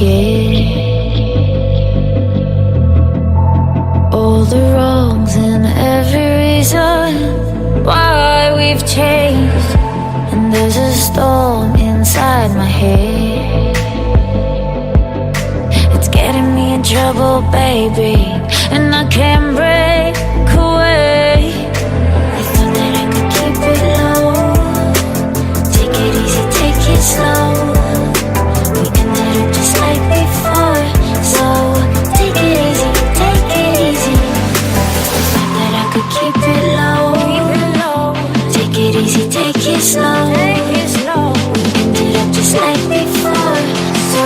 forget all the wrongs and every reason why we've changed. And there's a storm inside my head, it's getting me in trouble, baby, and I can't break away. I thought that I could keep it low, take it easy, take it slow. We ended up just like before, so take it easy, take it easy. I thought that I could keep it low, take it easy, take it slow. We ended up just like before, so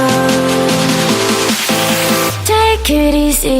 take it easy.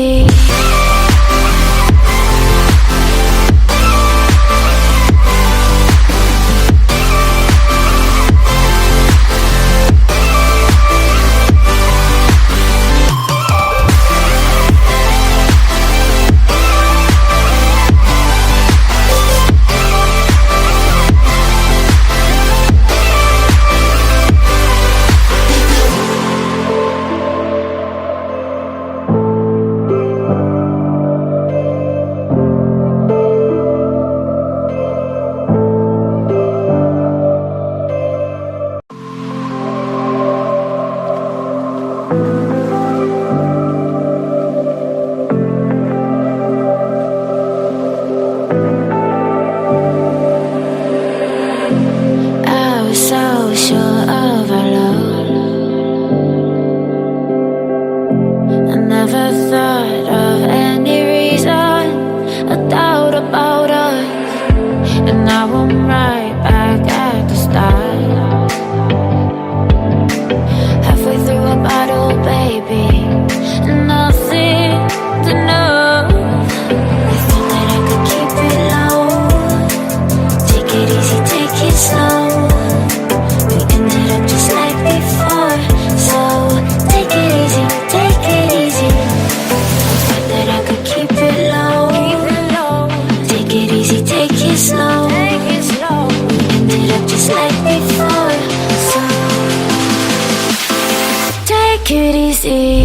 Take it easy.